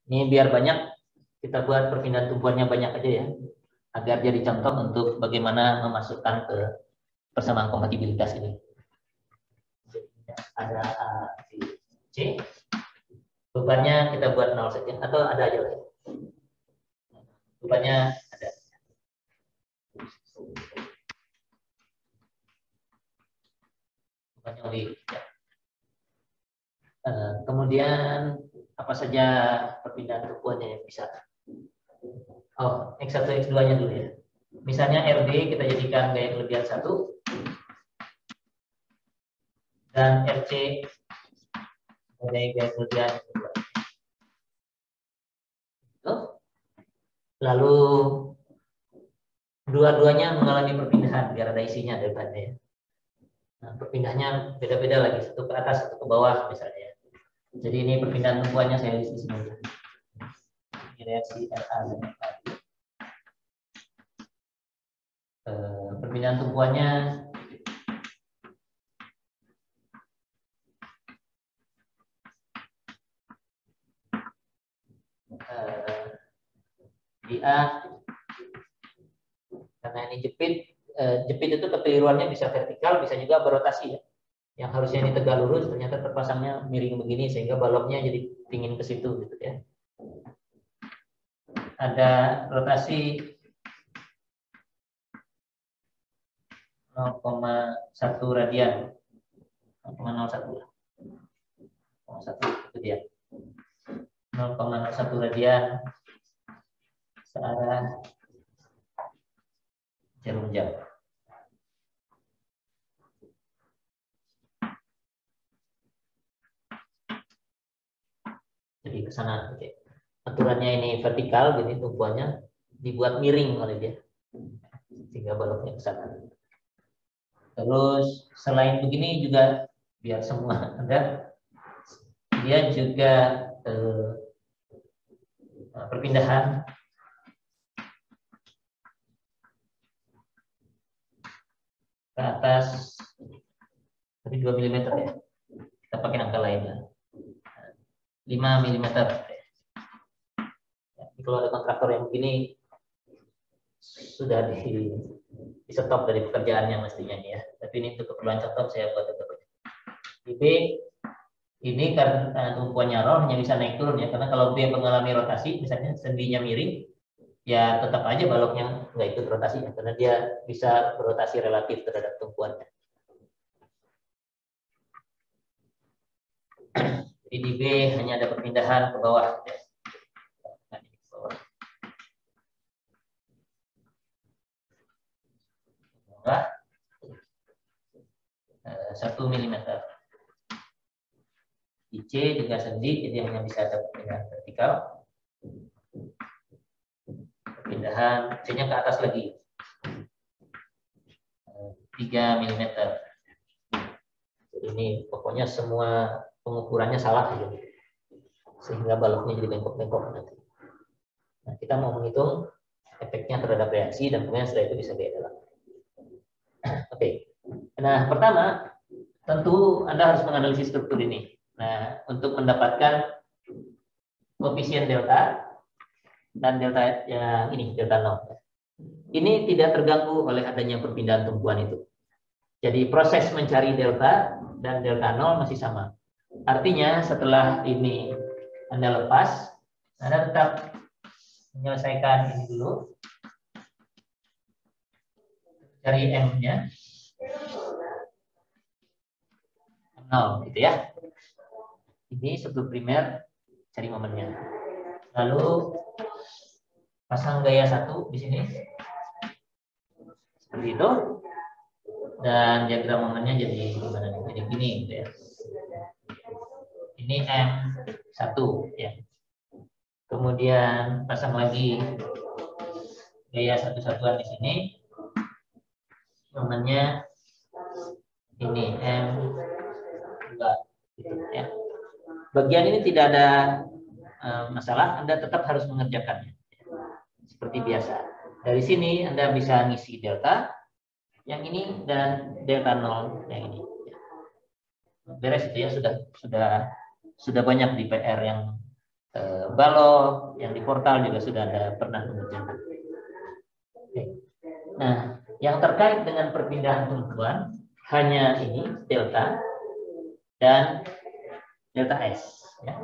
Ini biar banyak, kita buat perpindahan tumpuannya banyak aja ya, agar jadi contoh untuk bagaimana memasukkan ke persamaan kompatibilitas ini. Ada A, B, C. Bebannya kita buat 0 saja, atau ada aja lah. Bebannya ada. Bebannya lebih. Ya. Kemudian apa saja perpindahan tumpuannya yang bisa. Oh, X1, X2-nya dulu ya. Misalnya RD kita jadikan gaya kelebihan 1 dan RC sebagai gaya kelebihan 2. Lalu dua-duanya mengalami perpindahan biar ada isinya daripada. Nah, perpindahnya beda-beda lagi, satu ke atas, satu ke bawah misalnya. Jadi ini perpindahan tumpuannya saya list di sini aja. Reaksi RA dan RA. Perpindahan tumpuannya di A, karena ini jepit, jepit itu kekeliruannya bisa vertikal, bisa juga berotasi ya. Yang harusnya ini tegak lurus ternyata terpasangnya miring begini sehingga baloknya jadi pingin ke situ gitu ya. Ada rotasi 0,1 radian, 0,01 lah. 0,1 itu dia. 0,01 radian searah jarum jam. Jadi ke sana. Oke. Aturannya ini vertikal, jadi tumpuannya dibuat miring oleh dia, sehingga baloknya ke sana. Terus selain begini juga biar semua ada, dia juga perpindahan ke atas tadi 2 mm ya. Kita pakai angka lainnya. 5 mm. Kalau ada kontraktor yang begini sudah di stop dari pekerjaannya mestinya ya. Tapi ini untuk keperluan contoh saya buat tetap. Di B ini karena tumpuannya roh hanya bisa naik turun ya, karena kalau B mengalami rotasi misalnya sendinya miring ya tetap aja baloknya nggak ikut rotasi ya, karena dia bisa berotasi relatif terhadap tumpuannya. Jadi di B hanya ada perpindahan ke bawah. Bawah 1 mm. Di C juga sendi, jadi hanya bisa ada perpindahan vertikal. Perpindahan C-nya ke atas lagi. 3 mm. Jadi ini pokoknya semua pengukurannya salah gitu. Sehingga baloknya jadi bengkok-bengkok nanti. Nah, kita mau menghitung efeknya terhadap reaksi dan kemudian setelah itu bisa diadakan. Oke. Nah, pertama tentu Anda harus menganalisis struktur ini. Nah, untuk mendapatkan koefisien delta dan delta yang ini delta 0. Ini tidak terganggu oleh adanya perpindahan tumpuan itu. Jadi proses mencari delta dan delta 0 masih sama. Artinya setelah ini Anda lepas, Anda tetap menyelesaikan ini dulu. Cari M-nya. 0 gitu ya. Ini sebelum primer, cari momennya. Lalu pasang gaya 1 di sini. Seperti itu. Dan diagram momennya jadi gimana nih? Jadi gini gitu ya. Ini M1 ya. Kemudian pasang lagi gaya satu-satuan di sini. Momennya ini M2 gitu ya. Bagian ini tidak ada masalah, Anda tetap harus mengerjakannya. Seperti biasa. Dari sini Anda bisa ngisi delta yang ini dan delta 0 yang ini. Beres itu ya, sudah banyak di PR yang Balog, yang di portal juga sudah ada pernah mengerjakan. Oke. Nah, yang terkait dengan perpindahan tumpuan hanya ini delta dan delta S. Ya.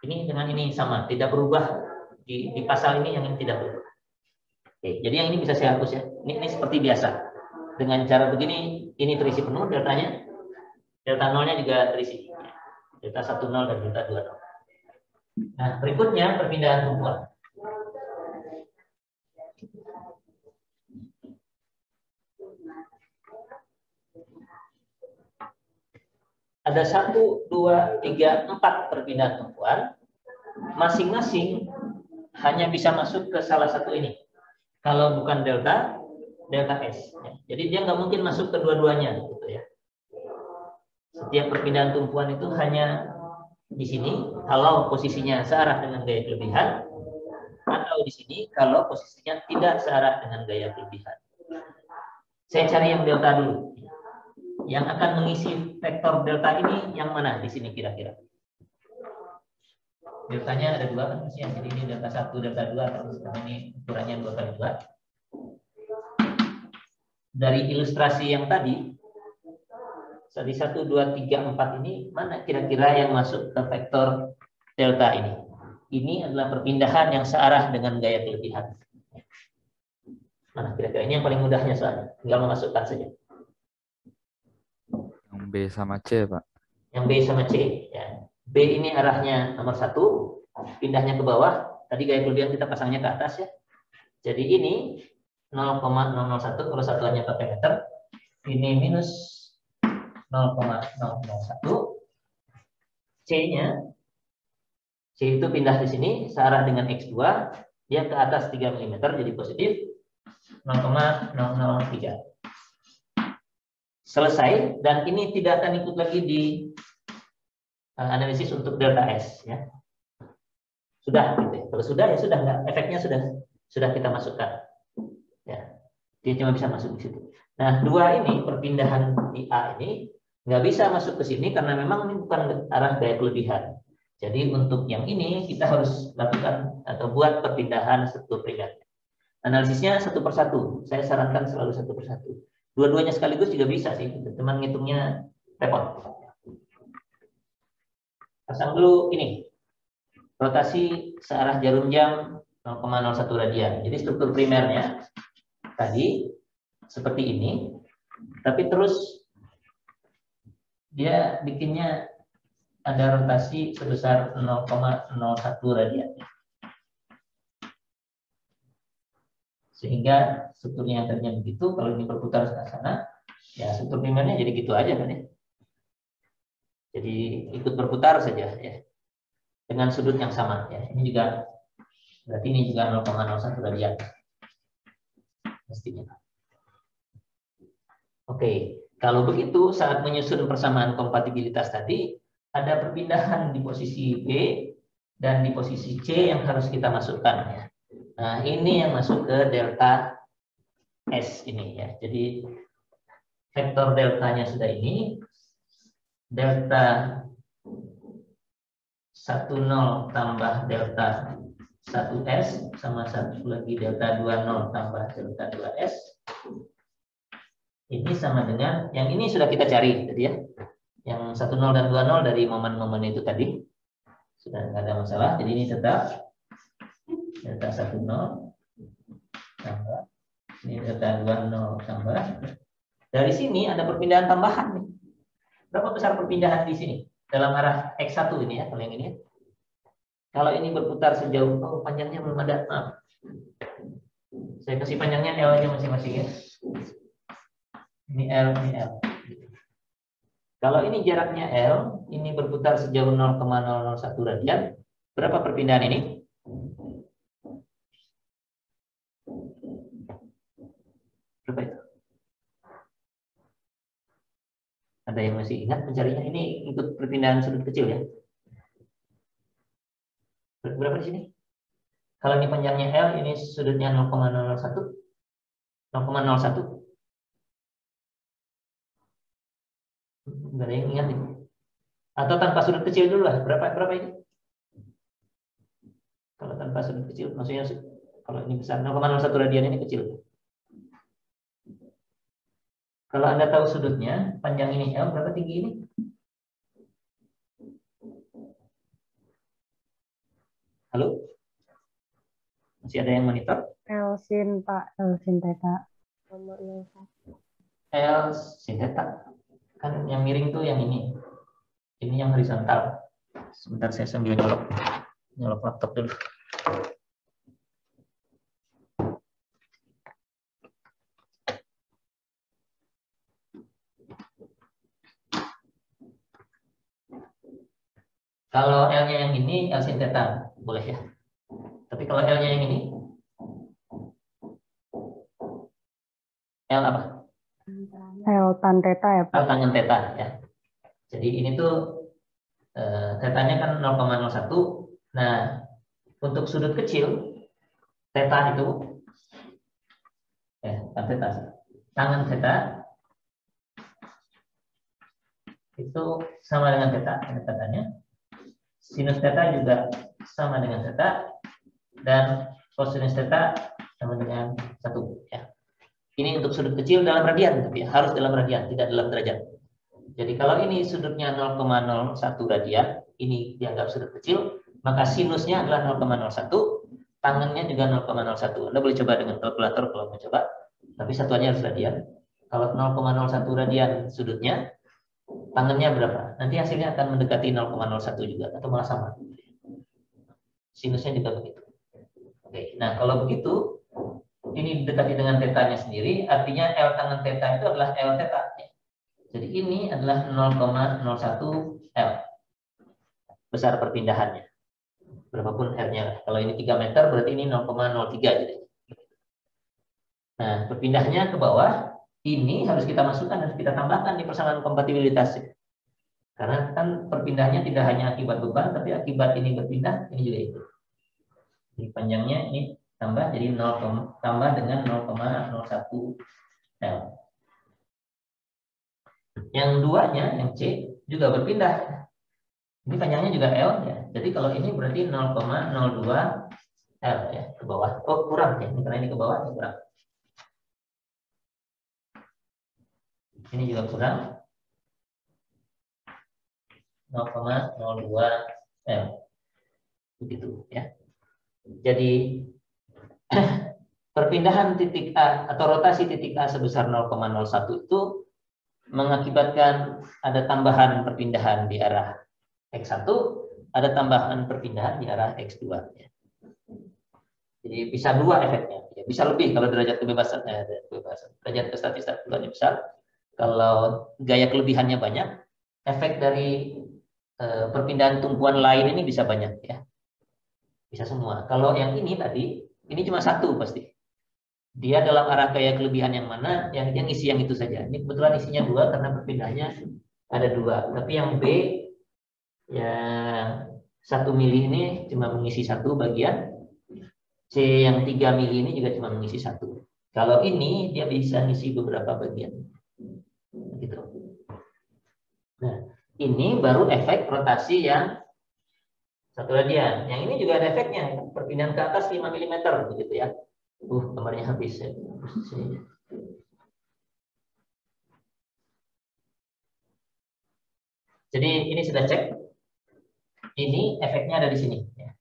Ini dengan ini sama, tidak berubah di pasal ini, yang ini tidak berubah. Oke, jadi yang ini bisa saya hapus ya. Ini seperti biasa. Dengan cara begini, ini terisi penuh deltanya, delta nolnya juga terisi. Delta 10 dan delta 20. Nah, berikutnya perpindahan tumpuan. Ada 1, 2, 3, 4 perpindahan tumpuan. Masing-masing hanya bisa masuk ke salah satu ini. Kalau bukan delta, delta S. Jadi dia nggak mungkin masuk ke dua-duanya, gitu ya. Setiap perpindahan tumpuan itu hanya di sini kalau posisinya searah dengan gaya kelebihan, atau di sini kalau posisinya tidak searah dengan gaya kelebihan. Saya cari yang delta dulu. Yang akan mengisi vektor delta ini yang mana di sini kira-kira? Deltanya ada 2 kan ya. Jadi ini delta 1, delta 2, terus ini ukurannya 2 kali 2. Dari ilustrasi yang tadi 1, 2, 3, 4 ini mana kira-kira yang masuk ke vektor delta ini? Ini adalah perpindahan yang searah dengan gaya kelebihan. Mana kira-kira? Ini yang paling mudahnya soalnya, tinggal memasukkan saja. Yang B sama C, Pak. Yang B sama C. Ya. B ini arahnya nomor 1, pindahnya ke bawah. Tadi gaya kelebihan kita pasangnya ke atas ya. Jadi ini 0,001 kalau satuannya pakai meter. Ini minus 0,001. C-nya, C itu pindah di sini searah dengan X2, dia ke atas 3 mm jadi positif 0,003. Selesai, dan ini tidak akan ikut lagi di analisis untuk delta S ya. Sudah gitu ya. Kalau sudah ya sudah, nggak, efeknya sudah kita masukkan. Ya. Dia cuma bisa masuk di situ. Nah, 2 ini perpindahan di A ini nggak bisa masuk ke sini karena memang ini bukan arah gaya kelebihan. Jadi untuk yang ini kita harus lakukan atau buat perpindahan struktur primer. Analisisnya satu persatu. Saya sarankan selalu satu persatu. Dua-duanya sekaligus juga bisa sih, cuman ngitungnya repot. Pasang dulu ini. Rotasi searah jarum jam 0,01 radian. Jadi struktur primernya tadi seperti ini, tapi terus dia bikinnya ada rotasi sebesar 0,01 radian. Sehingga strukturnya yang tadinya begitu, kalau ini berputar ke sana, ya struktur primernya jadi gitu aja kan ya. Jadi ikut berputar saja ya. Dengan sudut yang sama ya. Ini juga berarti ini juga 0,01 radian. Mestinya. Oke, kalau begitu saat menyusun persamaan kompatibilitas tadi ada perpindahan di posisi B dan di posisi C yang harus kita masukkan ya. Nah, ini yang masuk ke delta S ini ya. Jadi vektor deltanya sudah ini. Delta 10 tambah delta 1S sama satu lagi delta 20 tambah delta 2S. Ini sama dengan yang ini sudah kita cari tadi ya. Yang 10 dan 20 dari momen-momen itu tadi. Sudah nggak ada masalah. Jadi ini tetap delta 10 tambah ini delta 20 tambah. Dari sini ada perpindahan tambahan nih. Berapa besar perpindahan di sini? Dalam arah X1 ini ya, kalau yang ini. Kalau ini berputar sejauh, panjangnya belum ada. Maaf. Saya kasih panjangnya L aja masing-masing ya. Ini L, ini L. Kalau ini jaraknya L, ini berputar sejauh 0,001 radian. Berapa perpindahan ini? Berapa itu? Ada yang masih ingat mencarinya? Ini ikut perpindahan sudut kecil ya. Berapa di sini? Kalau ini panjangnya L, ini sudutnya 0,01. 0,01. Enggak ada yang ingat ini. Atau tanpa sudut kecil dulu lah. Berapa ini? tanpa sudut kecil, maksudnya kalau ini besar 0,01 radian ini kecil. Kalau Anda tahu sudutnya, panjang ini L, berapa tinggi ini? Halo? Masih ada yang monitor? L sin Pak, L sin theta. L sin theta. Kan yang miring tuh yang ini. Ini yang horizontal. Sebentar saya sambil nyolok laptop dulu. Kalau L-nya yang ini, L sin theta, boleh ya. Tapi kalau L-nya yang ini, L apa? L tan theta ya Pak? L tangen theta ya. Jadi ini tuh tetanya kan 0,01. Nah, untuk sudut kecil, theta itu, tan theta, tangen theta itu sama dengan theta, tetanya. Sinus theta juga sama dengan theta, dan kosinus theta sama dengan 1 ya. Ini untuk sudut kecil dalam radian, tapi harus dalam radian, tidak dalam derajat. Jadi kalau ini sudutnya 0,01 radian, ini dianggap sudut kecil, maka sinusnya adalah 0,01, tangennya juga 0,01. Anda boleh coba dengan kalkulator kalau mau coba, tapi satuannya harus radian. Kalau 0,01 radian sudutnya, tangennya berapa? Nanti hasilnya akan mendekati 0,01 juga, atau malah sama. Sinusnya juga begitu. Oke, nah kalau begitu, ini didekati dengan tetanya sendiri, artinya L tangen theta itu adalah L theta. Jadi ini adalah 0,01 L. Besar perpindahannya. Berapapun R-nya. Kalau ini 3 meter, berarti ini 0,03. Jadi. Nah, berpindahnya ke bawah, ini harus kita masukkan, harus kita tambahkan di persamaan kompatibilitas. Karena kan perpindahnya tidak hanya akibat beban, tapi akibat ini berpindah, ini juga itu. Jadi panjangnya ini tambah, jadi tambah dengan 0,01 L. Yang duanya, yang C, juga berpindah. Ini panjangnya juga L ya. Jadi kalau ini berarti 0,02 L ya, ke bawah. Oh, kurang ya. Ini karena ini ke bawah, ini kurang. Ini juga kurang. 0,02 L. Begitu ya. Jadi perpindahan titik A atau rotasi titik A sebesar 0,01 itu mengakibatkan ada tambahan perpindahan di arah X1, ada tambahan perpindahan di arah X2. Ya. Jadi bisa dua efeknya. Ya, bisa lebih kalau derajat kebebasan, derajat kestatistikanya besar. Kalau gaya kelebihannya banyak, efek dari perpindahan tumpuan lain ini bisa banyak ya. Bisa semua. Kalau yang ini tadi, ini cuma satu pasti. Dia dalam arah gaya kelebihan yang mana, yang isi yang itu saja. Ini kebetulan isinya 2 karena perpindahannya ada 2. Tapi yang B yang 1 mili ini cuma mengisi 1 bagian, C yang 3 mili ini juga cuma mengisi 1. Kalau ini dia bisa mengisi beberapa bagian, gitu. Nah, ini baru efek rotasi yang 1 radian. Yang ini juga ada efeknya, perpindahan ke atas 5 mm, begitu ya. Gambarnya habis ya. Jadi ini sudah cek. Ini efeknya ada di sini. Ya.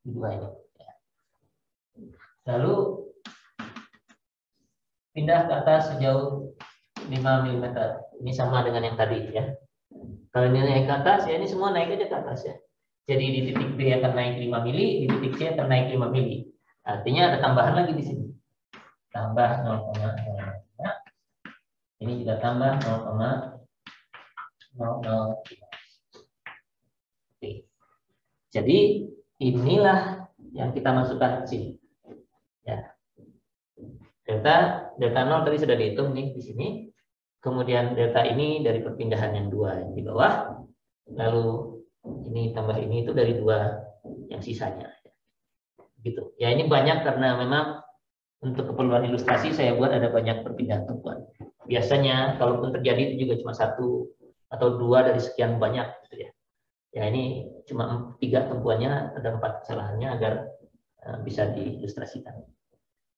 Di dua ini. Ya. Lalu pindah ke atas sejauh 5 mm. Ini sama dengan yang tadi ya. Kalau ini naik ke atas, ya ini semua naik aja ke atas ya. Jadi di titik B akan naik 5 mili, di titik C akan naik 5 mili. Artinya ada tambahan lagi di sini. Tambah 0,05. Ini juga tambah 0,003. Oke. Jadi inilah yang kita masukkan ke sini. Ya. Delta 0 tadi sudah dihitung nih di sini. Kemudian delta ini dari perpindahan yang 2 yang di bawah. Lalu ini tambah ini itu dari 2 yang sisanya. Gitu. Ya ini banyak karena memang untuk keperluan ilustrasi saya buat ada banyak perpindahan tumpuan. Biasanya kalaupun terjadi itu juga cuma 1 atau 2 dari sekian banyak gitu ya. Ya ini cuma 3 tumpuannya, ada 4 kesalahannya agar bisa diilustrasikan.